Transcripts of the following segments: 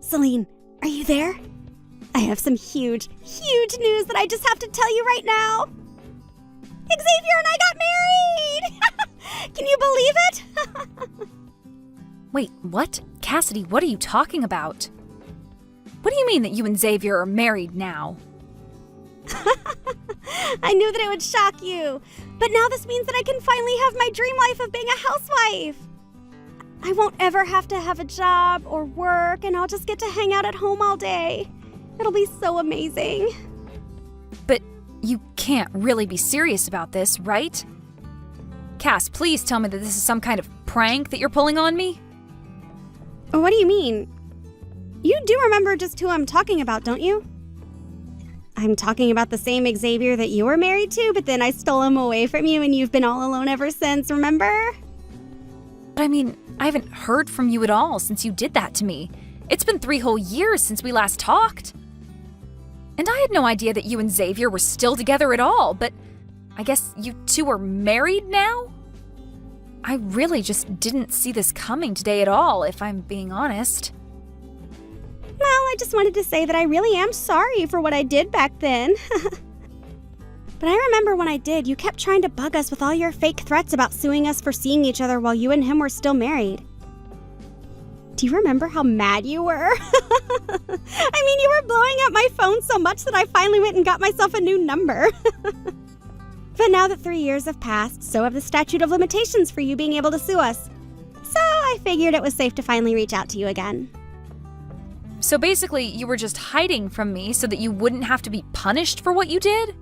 Seline, are you there? I have some huge news that I just have to tell you right now. Xavier and I got married! Can you believe it? Wait, what? Cassidy, what are you talking about? What do you mean that you and Xavier are married now? I knew that it would shock you. But now this means that I can finally have my dream life of being a housewife. I won't ever have to have a job or work, and I'll just get to hang out at home all day. It'll be so amazing. But you can't really be serious about this, right? Cass, please tell me that this is some kind of prank that you're pulling on me? What do you mean? You do remember just who I'm talking about, don't you? I'm talking about the same Xavier that you were married to, but then I stole him away from you and you've been all alone ever since, remember? But I mean, I haven't heard from you at all since you did that to me. It's been 3 whole years since we last talked. And I had no idea that you and Xavier were still together at all, but I guess you two are married now? I really just didn't see this coming today at all, if I'm being honest. Well, I just wanted to say that I really am sorry for what I did back then. But I remember when I did, you kept trying to bug us with all your fake threats about suing us for seeing each other while you and him were still married. Do you remember how mad you were? I mean, you were blowing up my phone so much that I finally went and got myself a new number. But now that 3 years have passed, so have the statute of limitations for you being able to sue us. So I figured it was safe to finally reach out to you again. So basically, you were just hiding from me so that you wouldn't have to be punished for what you did?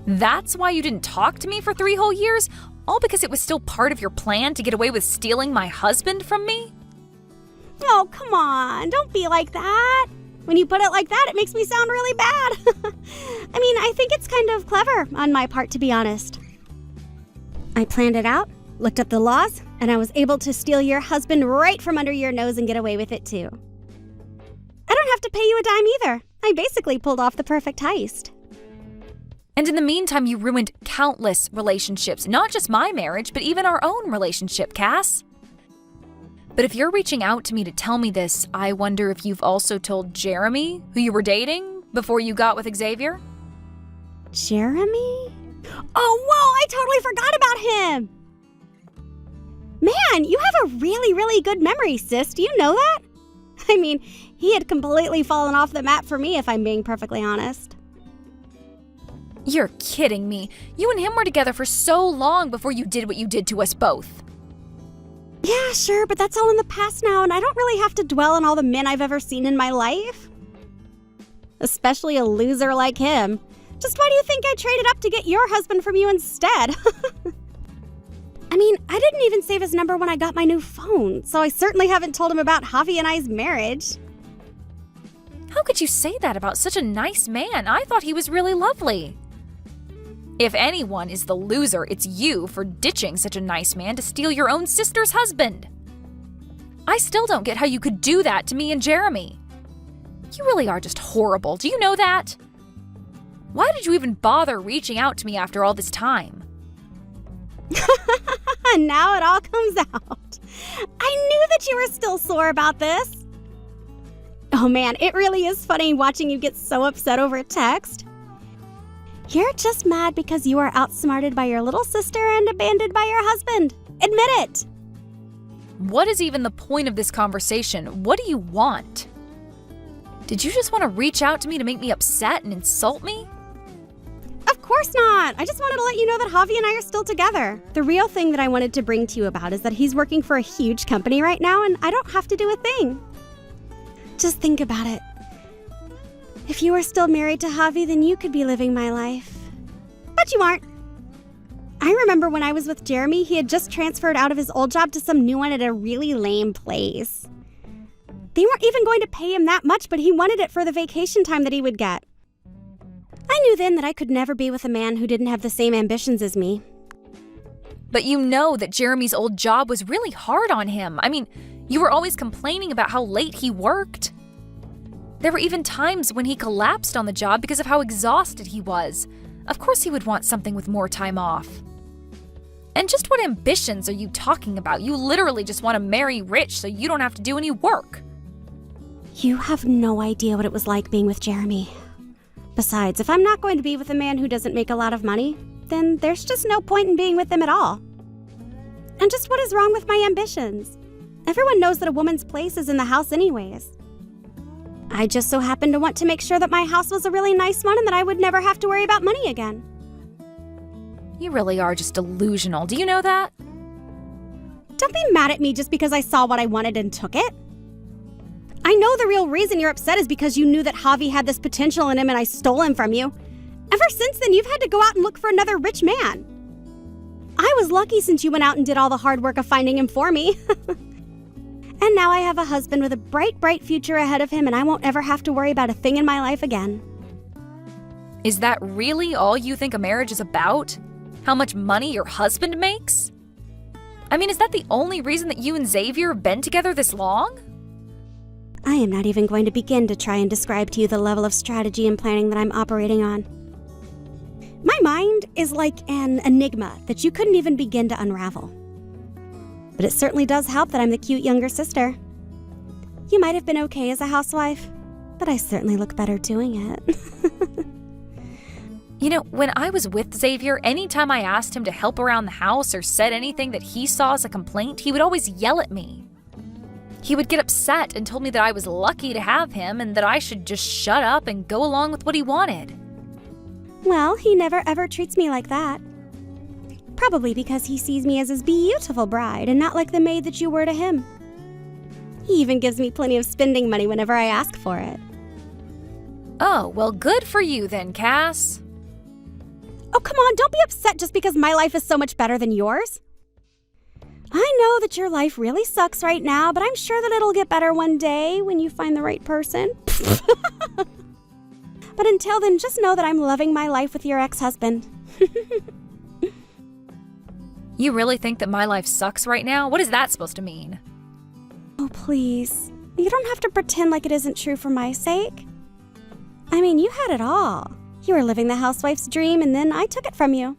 That's why you didn't talk to me for 3 whole years? All because it was still part of your plan to get away with stealing my husband from me? Oh, come on. Don't be like that. When you put it like that, it makes me sound really bad. I mean, I think it's kind of clever on my part, to be honest. I planned it out, looked up the laws, and I was able to steal your husband right from under your nose and get away with it, too. I don't have to pay you a dime either. I basically pulled off the perfect heist. And in the meantime, you ruined countless relationships, not just my marriage, but even our own relationship, Cass. But if you're reaching out to me to tell me this, I wonder if you've also told Jeremy, who you were dating, before you got with Xavier? Jeremy? Oh, whoa, I totally forgot about him! Man, you have a really good memory, sis. Do you know that? I mean, he had completely fallen off the map for me, if I'm being perfectly honest. You're kidding me. You and him were together for so long before you did what you did to us both. Yeah, sure, but that's all in the past now, and I don't really have to dwell on all the men I've ever seen in my life. Especially a loser like him. Just why do you think I traded up to get your husband from you instead? I mean, I didn't even save his number when I got my new phone, so I certainly haven't told him about Javi and I's marriage. How could you say that about such a nice man? I thought he was really lovely. If anyone is the loser, it's you for ditching such a nice man to steal your own sister's husband. I still don't get how you could do that to me and Jeremy. You really are just horrible. Do you know that? Why did you even bother reaching out to me after all this time? Now it all comes out. I knew that you were still sore about this. Oh man, it really is funny watching you get so upset over a text. You're just mad because you are outsmarted by your little sister and abandoned by your husband. Admit it. What is even the point of this conversation? What do you want? Did you just want to reach out to me to make me upset and insult me? Of course not. I just wanted to let you know that Javi and I are still together. The real thing that I wanted to bring to you about is that he's working for a huge company right now and I don't have to do a thing. Just think about it. If you were still married to Javi, then you could be living my life. But you aren't. I remember when I was with Jeremy, he had just transferred out of his old job to some new one at a really lame place. They weren't even going to pay him that much, but he wanted it for the vacation time that he would get. I knew then that I could never be with a man who didn't have the same ambitions as me. But you know that Jeremy's old job was really hard on him. I mean, you were always complaining about how late he worked. There were even times when he collapsed on the job because of how exhausted he was. Of course he would want something with more time off. And just what ambitions are you talking about? You literally just want to marry rich so you don't have to do any work. You have no idea what it was like being with Jeremy. Besides, if I'm not going to be with a man who doesn't make a lot of money, then there's just no point in being with him at all. And just what is wrong with my ambitions? Everyone knows that a woman's place is in the house anyways. I just so happen to want to make sure that my house was a really nice one and that I would never have to worry about money again. You really are just delusional. Do you know that? Don't be mad at me just because I saw what I wanted and took it. I know the real reason you're upset is because you knew that Javi had this potential in him and I stole him from you. Ever since then, you've had to go out and look for another rich man. I was lucky since you went out and did all the hard work of finding him for me. And now I have a husband with a bright, bright future ahead of him and I won't ever have to worry about a thing in my life again. Is that really all you think a marriage is about? How much money your husband makes? I mean, is that the only reason that you and Xavier have been together this long? I am not even going to begin to try and describe to you the level of strategy and planning that I'm operating on. My mind is like an enigma that you couldn't even begin to unravel. But it certainly does help that I'm the cute younger sister. You might have been okay as a housewife, but I certainly look better doing it. You know, when I was with Xavier, anytime I asked him to help around the house or said anything that he saw as a complaint, he would always yell at me. He would get upset and told me that I was lucky to have him and that I should just shut up and go along with what he wanted. Well, he never ever treats me like that. Probably because he sees me as his beautiful bride and not like the maid that you were to him. He even gives me plenty of spending money whenever I ask for it. Oh, well, good for you then, Cass. Oh, come on, don't be upset just because my life is so much better than yours. I know that your life really sucks right now, but I'm sure that it'll get better one day when you find the right person. But until then, just know that I'm loving my life with your ex-husband. You really think that my life sucks right now? What is that supposed to mean? Oh, please. You don't have to pretend like it isn't true for my sake. I mean, you had it all. You were living the housewife's dream, and then I took it from you.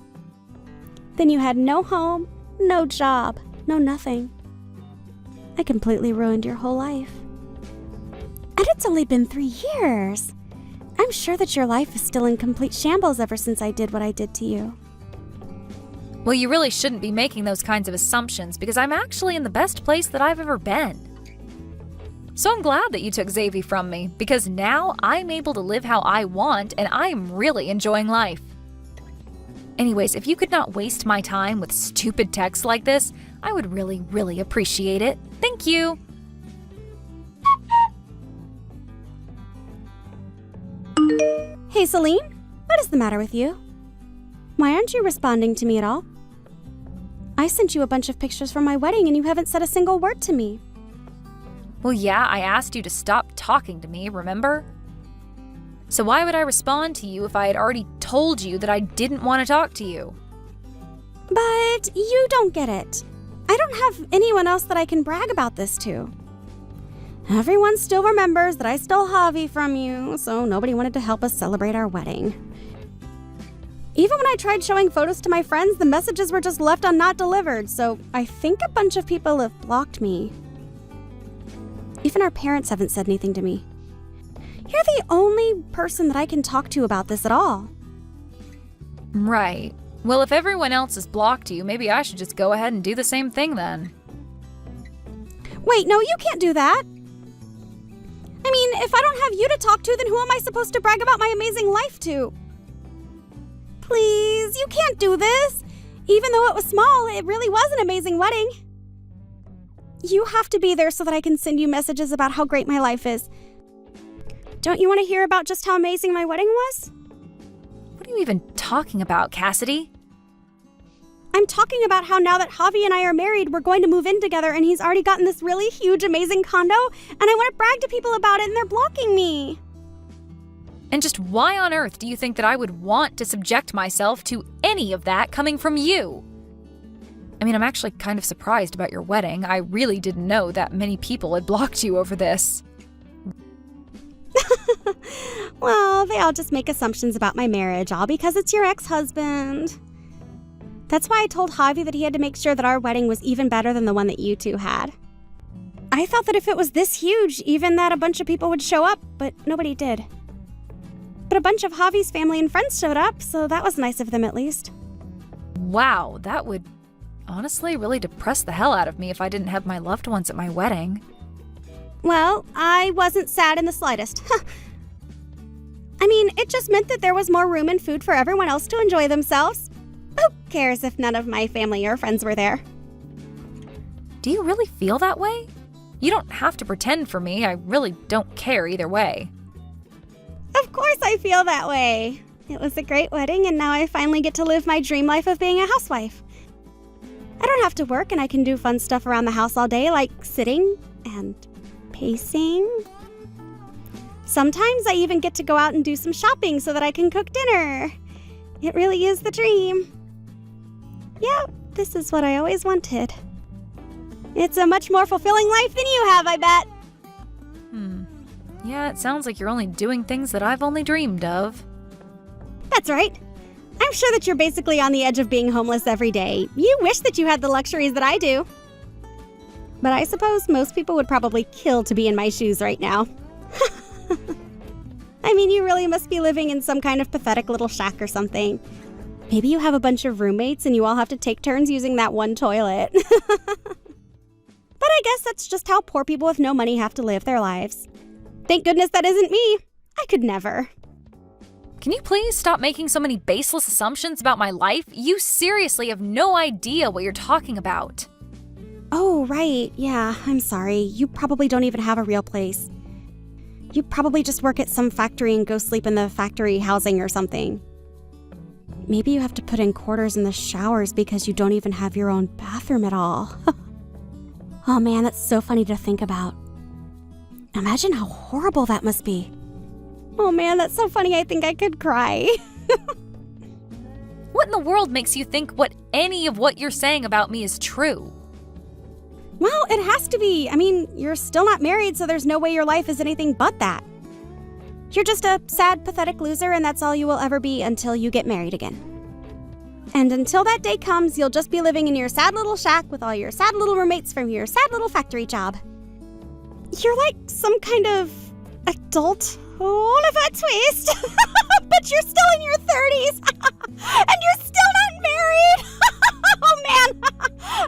Then you had no home, no job, no nothing. I completely ruined your whole life. And it's only been 3 years. I'm sure that your life is still in complete shambles ever since I did what I did to you. Well, you really shouldn't be making those kinds of assumptions because I'm actually in the best place that I've ever been. So I'm glad that you took Xavier from me because now I'm able to live how I want and I'm really enjoying life. Anyways, if you could not waste my time with stupid texts like this, I would really, really appreciate it. Thank you. Hey, Seline, what is the matter with you? Why aren't you responding to me at all? I sent you a bunch of pictures from my wedding and you haven't said a single word to me. Well, yeah, I asked you to stop talking to me, remember? So why would I respond to you if I had already told you that I didn't want to talk to you? But you don't get it. I don't have anyone else that I can brag about this to. Everyone still remembers that I stole Javi from you, so nobody wanted to help us celebrate our wedding. Even when I tried showing photos to my friends, the messages were just left on not delivered, so I think a bunch of people have blocked me. Even our parents haven't said anything to me. You're the only person that I can talk to about this at all. Right. Well, if everyone else has blocked you, maybe I should just go ahead and do the same thing then. Wait, no, you can't do that. I mean, if I don't have you to talk to, then who am I supposed to brag about my amazing life to? Please, you can't do this. Even though it was small, it really was an amazing wedding. You have to be there so that I can send you messages about how great my life is. Don't you want to hear about just how amazing my wedding was? What are you even talking about, Cassidy? I'm talking about how now that Javi and I are married, we're going to move in together and he's already gotten this really huge, amazing condo, and I want to brag to people about it and they're blocking me. And just why on earth do you think that I would want to subject myself to any of that coming from you? I mean, I'm actually kind of surprised about your wedding. I really didn't know that many people had blocked you over this. Well, they all just make assumptions about my marriage, all because it's your ex-husband. That's why I told Javi that he had to make sure that our wedding was even better than the one that you two had. I thought that if it was this huge, even that a bunch of people would show up, but nobody did. But a bunch of Javi's family and friends showed up, so that was nice of them at least. Wow, that would honestly really depress the hell out of me if I didn't have my loved ones at my wedding. Well, I wasn't sad in the slightest. I mean, it just meant that there was more room and food for everyone else to enjoy themselves. Who cares if none of my family or friends were there? Do you really feel that way? You don't have to pretend for me. I really don't care either way. Of course I feel that way. It was a great wedding, and now I finally get to live my dream life of being a housewife. I don't have to work, and I can do fun stuff around the house all day, like sitting and pacing. Sometimes I even get to go out and do some shopping so that I can cook dinner. It really is the dream. Yeah, this is what I always wanted. It's a much more fulfilling life than you have, I bet. Yeah, it sounds like you're only doing things that I've only dreamed of. That's right. I'm sure that you're basically on the edge of being homeless every day. You wish that you had the luxuries that I do. But I suppose most people would probably kill to be in my shoes right now. I mean, you really must be living in some kind of pathetic little shack or something. Maybe you have a bunch of roommates and you all have to take turns using that one toilet. But I guess that's just how poor people with no money have to live their lives. Thank goodness that isn't me. I could never. Can you please stop making so many baseless assumptions about my life? You seriously have no idea what you're talking about. Oh, right. Yeah, I'm sorry. You probably don't even have a real place. You probably just work at some factory and go sleep in the factory housing or something. Maybe you have to put in quarters in the showers because you don't even have your own bathroom at all. Oh man, that's so funny to think about. Imagine how horrible that must be. Oh man, that's so funny I think I could cry. What in the world makes you think any of what you're saying about me is true? Well, it has to be. I mean, you're still not married, so there's no way your life is anything but that. You're just a sad, pathetic loser, and that's all you will ever be until you get married again. And until that day comes, you'll just be living in your sad little shack with all your sad little roommates from your sad little factory job. You're like some kind of adult. Oh, if I twist. But you're still in your 30s. And you're still not married. Oh, man.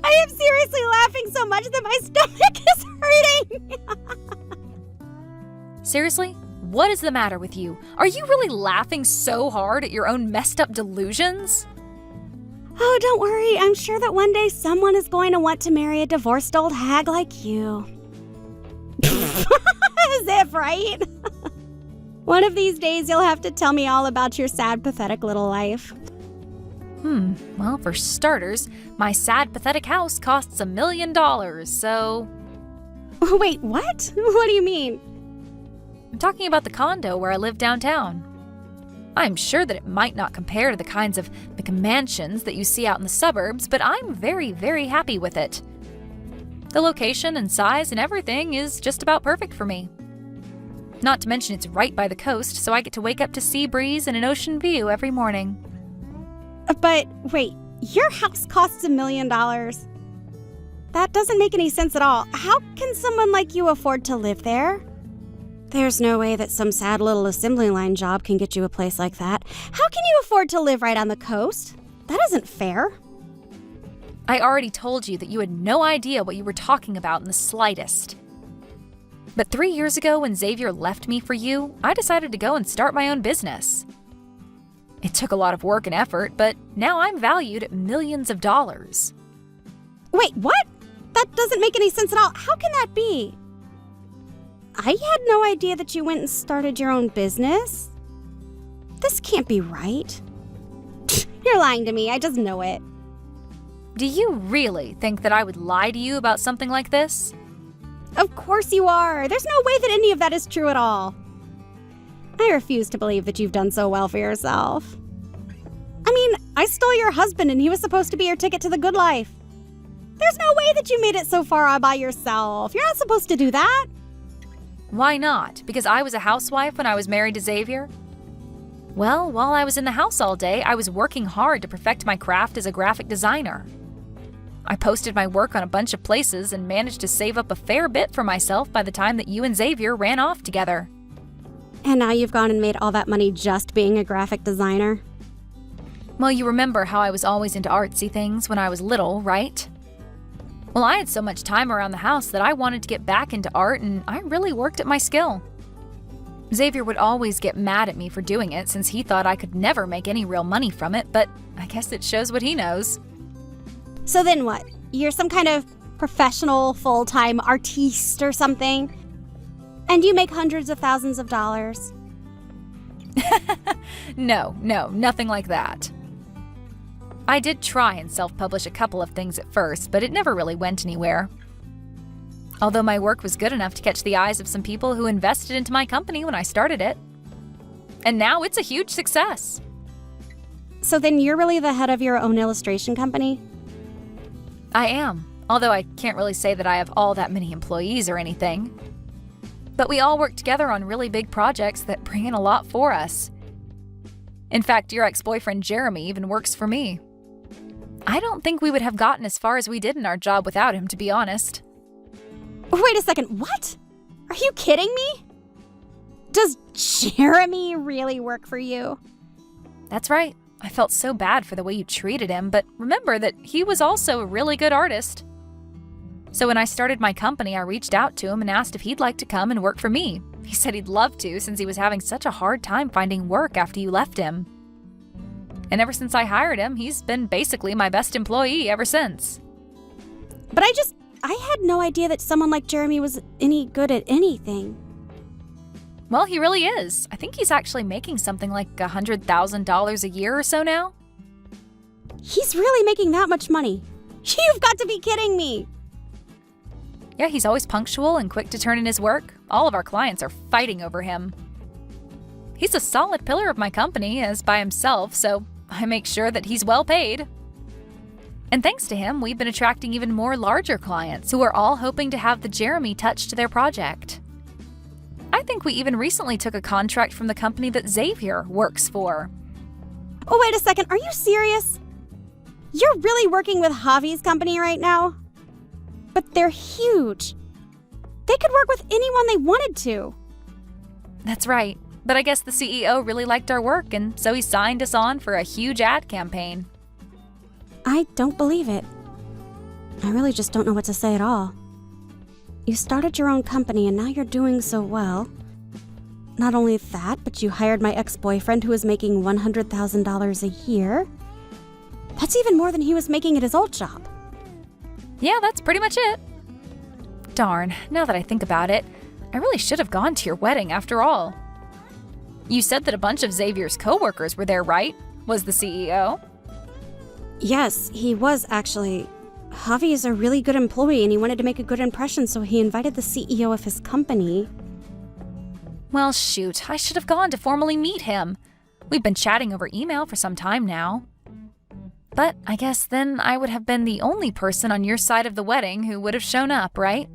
I am seriously laughing so much that my stomach is hurting. Seriously? What is the matter with you? Are you really laughing so hard at your own messed up delusions? Oh, don't worry. I'm sure that one day someone is going to want to marry a divorced old hag like you. As if, right? One of these days you'll have to tell me all about your sad, pathetic little life. Well, for starters, my sad, pathetic house costs $1 million, so... Wait, what? What do you mean? I'm talking about the condo where I live downtown. I'm sure that it might not compare to the kinds of McMansions that you see out in the suburbs, but I'm very, very happy with it. The location and size and everything is just about perfect for me. Not to mention it's right by the coast, so I get to wake up to sea breeze and an ocean view every morning. But wait, your house costs $1 million? That doesn't make any sense at all. How can someone like you afford to live there? There's no way that some sad little assembly line job can get you a place like that. How can you afford to live right on the coast? That isn't fair. I already told you that you had no idea what you were talking about in the slightest. But 3 years ago, when Xavier left me for you, I decided to go and start my own business. It took a lot of work and effort, but now I'm valued at millions of dollars. Wait, what? That doesn't make any sense at all. How can that be? I had no idea that you went and started your own business. This can't be right. You're lying to me. I just know it. Do you really think that I would lie to you about something like this? Of course you are. There's no way that any of that is true at all. I refuse to believe that you've done so well for yourself. I mean, I stole your husband and he was supposed to be your ticket to the good life. There's no way that you made it so far all by yourself. You're not supposed to do that. Why not? Because I was a housewife when I was married to Xavier? Well, while I was in the house all day, I was working hard to perfect my craft as a graphic designer. I posted my work on a bunch of places and managed to save up a fair bit for myself by the time that you and Xavier ran off together. And now you've gone and made all that money just being a graphic designer? Well, you remember how I was always into artsy things when I was little, right? Well, I had so much time around the house that I wanted to get back into art, and I really worked at my skill. Xavier would always get mad at me for doing it since he thought I could never make any real money from it, but I guess it shows what he knows. So then what? You're some kind of professional, full-time artiste or something? And you make hundreds of thousands of dollars? No, nothing like that. I did try and self-publish a couple of things at first, but it never really went anywhere. Although my work was good enough to catch the eyes of some people who invested into my company when I started it. And now it's a huge success. So then you're really the head of your own illustration company? I am, although I can't really say that I have all that many employees or anything. But we all work together on really big projects that bring in a lot for us. In fact, your ex-boyfriend Jeremy even works for me. I don't think we would have gotten as far as we did in our job without him, to be honest. Wait a second, what? Are you kidding me? Does Jeremy really work for you? That's right. I felt so bad for the way you treated him, but remember that he was also a really good artist. So when I started my company, I reached out to him and asked if he'd like to come and work for me. He said he'd love to since he was having such a hard time finding work after you left him. And ever since I hired him, he's been basically my best employee ever since. But I had no idea that someone like Jeremy was any good at anything. Well, he really is. I think he's actually making something like $100,000 a year or so now. He's really making that much money? You've got to be kidding me! Yeah, he's always punctual and quick to turn in his work. All of our clients are fighting over him. He's a solid pillar of my company as by himself, so I make sure that he's well paid. And thanks to him, we've been attracting even more larger clients who are all hoping to have the Jeremy touch to their project. I think we even recently took a contract from the company that Xavier works for. Oh, wait a second. Are you serious? You're really working with Javi's company right now? But they're huge. They could work with anyone they wanted to. That's right. But I guess the CEO really liked our work, and so he signed us on for a huge ad campaign. I don't believe it. I really just don't know what to say at all. You started your own company and now you're doing so well. Not only that, but you hired my ex-boyfriend who was making $100,000 a year. That's even more than he was making at his old job. Yeah, that's pretty much it. Darn, now that I think about it, I really should have gone to your wedding after all. You said that a bunch of Xavier's coworkers were there, right? Was the CEO? Yes, he was actually. Javi is a really good employee and he wanted to make a good impression, so he invited the CEO of his company. Well, shoot, I should have gone to formally meet him. We've been chatting over email for some time now. But I guess then I would have been the only person on your side of the wedding who would have shown up, right?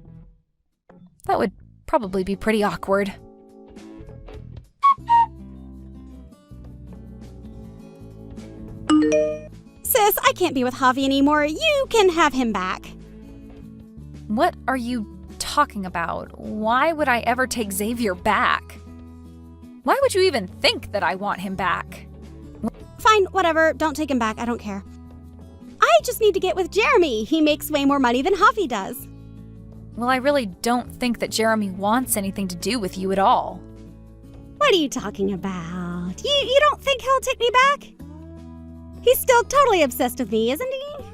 That would probably be pretty awkward. Sis, I can't be with Javi anymore. You can have him back. What are you talking about? Why would I ever take Xavier back? Why would you even think that I want him back? Fine, whatever. Don't take him back. I don't care. I just need to get with Jeremy. He makes way more money than Javi does. Well, I really don't think that Jeremy wants anything to do with you at all. What are you talking about? You don't think he'll take me back? He's still totally obsessed with me, isn't he?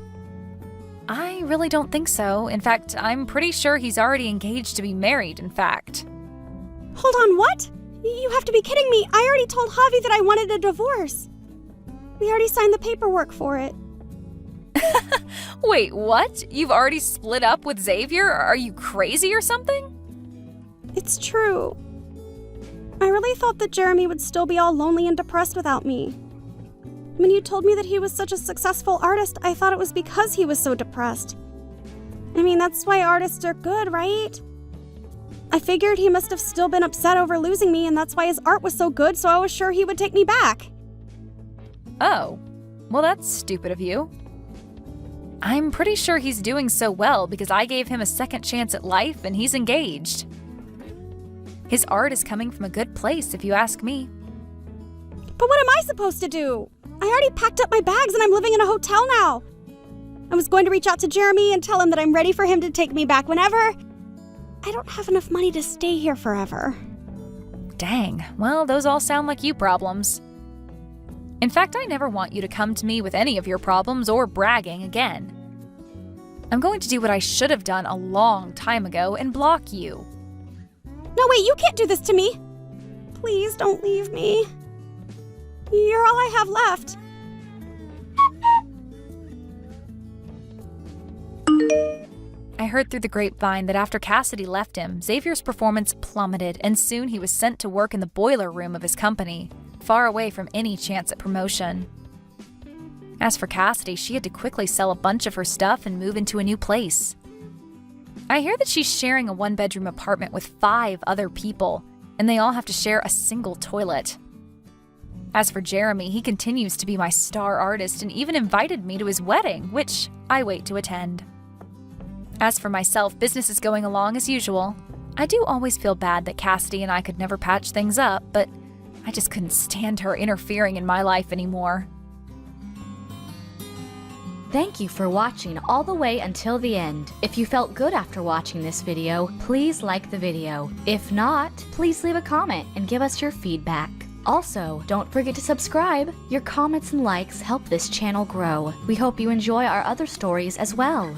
I really don't think so. In fact, I'm pretty sure he's already engaged to be married, in fact. Hold on, what? You have to be kidding me. I already told Javi that I wanted a divorce. We already signed the paperwork for it. Wait, what? You've already split up with Xavier? Are you crazy or something? It's true. I really thought that Jeremy would still be all lonely and depressed without me. When you told me that he was such a successful artist, I thought it was because he was so depressed. I mean, that's why artists are good, right? I figured he must have still been upset over losing me, and that's why his art was so good, so I was sure he would take me back. Oh, well, that's stupid of you. I'm pretty sure he's doing so well because I gave him a second chance at life and he's engaged. His art is coming from a good place, if you ask me. But what am I supposed to do? I already packed up my bags and I'm living in a hotel now. I was going to reach out to Jeremy and tell him that I'm ready for him to take me back whenever. I don't have enough money to stay here forever. Dang, well, those all sound like you problems. In fact, I never want you to come to me with any of your problems or bragging again. I'm going to do what I should have done a long time ago and block you. No, wait, you can't do this to me. Please don't leave me. You're all I have left. I heard through the grapevine that after Cassidy left him, Xavier's performance plummeted and soon he was sent to work in the boiler room of his company, far away from any chance at promotion. As for Cassidy, she had to quickly sell a bunch of her stuff and move into a new place. I hear that she's sharing a one-bedroom apartment with 5 other people, and they all have to share a single toilet. As for Jeremy, he continues to be my star artist and even invited me to his wedding, which I wait to attend. As for myself, business is going along as usual. I do always feel bad that Cassidy and I could never patch things up, but I just couldn't stand her interfering in my life anymore. Thank you for watching all the way until the end. If you felt good after watching this video, please like the video. If not, please leave a comment and give us your feedback. Also, don't forget to subscribe. Your comments and likes help this channel grow. We hope you enjoy our other stories as well.